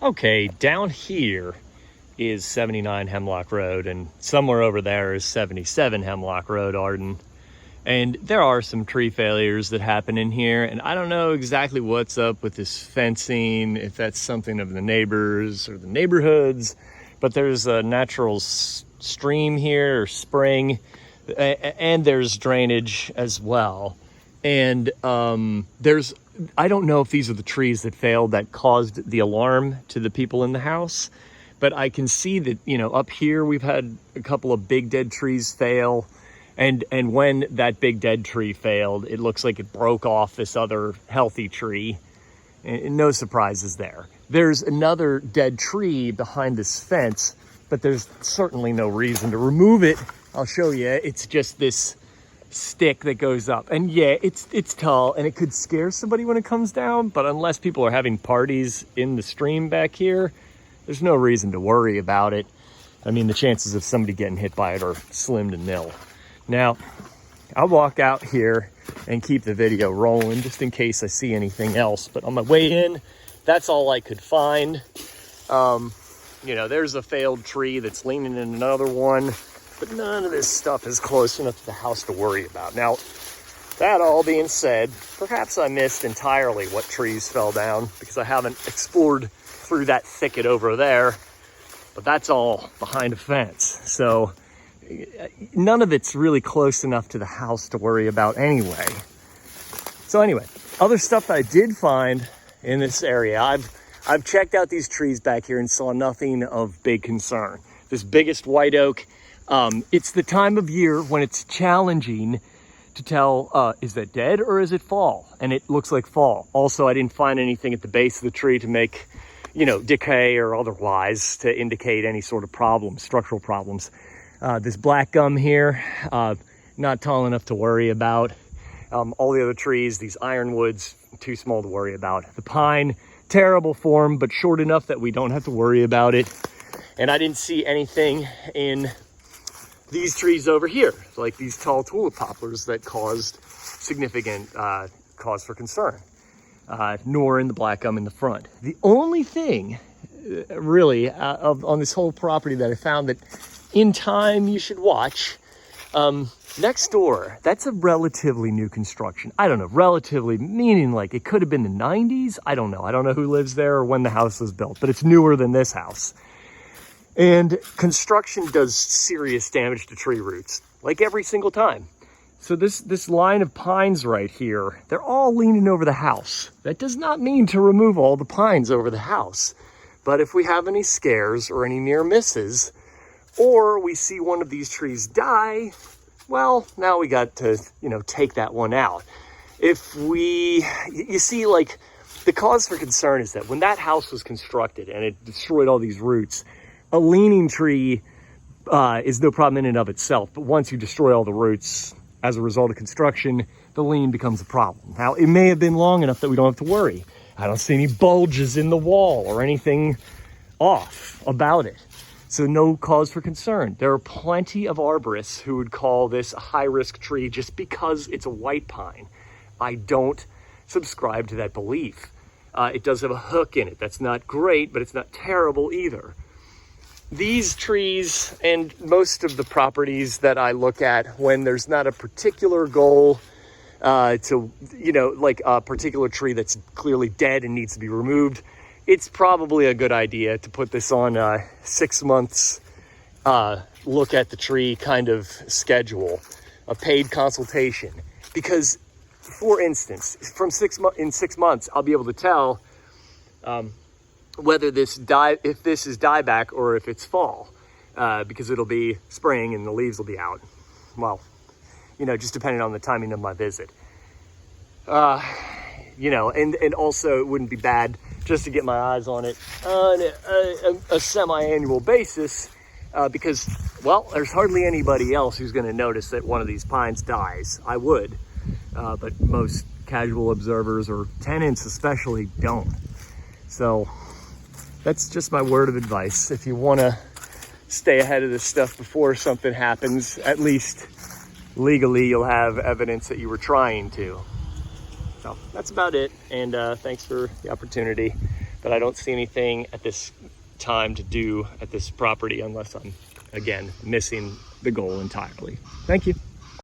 Okay, down here is 79 Hemlock Road, and somewhere over there is 77 Hemlock Road, Arden. And there are some tree failures that happen in here, and I don't know exactly what's up with this fencing, if that's something of the neighbors or the neighborhoods, but there's a natural stream here, or spring, and there's drainage as well. And I don't know if these are the trees that failed that caused the alarm to the people in the house, but I can see that, you know, up here we've had a couple of big dead trees fail. And when that big dead tree failed, it looks like it broke off this other healthy tree. And no surprises there. There's another dead tree behind this fence, but there's certainly no reason to remove it. I'll show you. It's just this stick that goes up. And yeah, it's tall and it could scare somebody when it comes down, but unless people are having parties in the stream back here, there's no reason to worry about it. I mean, the chances of somebody getting hit by it are slim to nil. Now, I'll walk out here and keep the video rolling just in case I see anything else. But on my way in, that's all I could find. You know, there's a failed tree that's leaning in another one, but none of this stuff is close enough to the house to worry about. Now, that all being said, perhaps I missed entirely what trees fell down because I haven't explored through that thicket over there, but that's all behind a fence. So none of it's really close enough to the house to worry about anyway. So anyway, other stuff that I did find in this area, I've checked out these trees back here and saw nothing of big concern. This biggest white oak, it's the time of year when it's challenging to tell, is that dead or is it fall? And it looks like fall. Also, I didn't find anything at the base of the tree to make, you know, decay or otherwise to indicate any sort of problems, structural problems. This black gum here, not tall enough to worry about. All the other trees, these ironwoods, too small to worry about. The pine, terrible form, but short enough that we don't have to worry about it. And I didn't see anything in these trees over here, like these tall tulip poplars that caused significant cause for concern, nor in the black gum in the front. The only thing really on this whole property that I found that in time you should watch, next door, that's a relatively new construction. I don't know, relatively meaning like it could have been the 90s. I don't know who lives there or when the house was built, but it's newer than this house. And construction does serious damage to tree roots, like every single time. So this line of pines right here, they're all leaning over the house. That does not mean to remove all the pines over the house. But if we have any scares or any near misses, or we see one of these trees die, well, now we got to, you know, take that one out. You see, like, the cause for concern is that when that house was constructed and it destroyed all these roots, a leaning tree is no problem in and of itself. But once you destroy all the roots as a result of construction, the lean becomes a problem. Now, it may have been long enough that we don't have to worry. I don't see any bulges in the wall or anything off about it. So no cause for concern. There are plenty of arborists who would call this a high-risk tree just because it's a white pine. I don't subscribe to that belief. It does have a hook in it. That's not great, but it's not terrible either. These trees and most of the properties that I look at when there's not a particular goal to, you know, like a particular tree that's clearly dead and needs to be removed, it's probably a good idea to put this on a 6 months look at the tree kind of schedule, a paid consultation. Because, for instance, in 6 months, I'll be able to tell whether if this is dieback or if it's fall, because it'll be spring and the leaves will be out. Well, you know, just depending on the timing of my visit. You know, and also it wouldn't be bad just to get my eyes on it on a semi-annual basis, because, well, there's hardly anybody else who's going to notice that one of these pines dies. I would, but most casual observers or tenants especially don't. So that's just my word of advice. If you want to stay ahead of this stuff before something happens, at least legally you'll have evidence that you were trying to. So that's about it, and thanks for the opportunity. but I don't see anything at this time to do at this property unless I'm, again, missing the goal entirely. Thank you.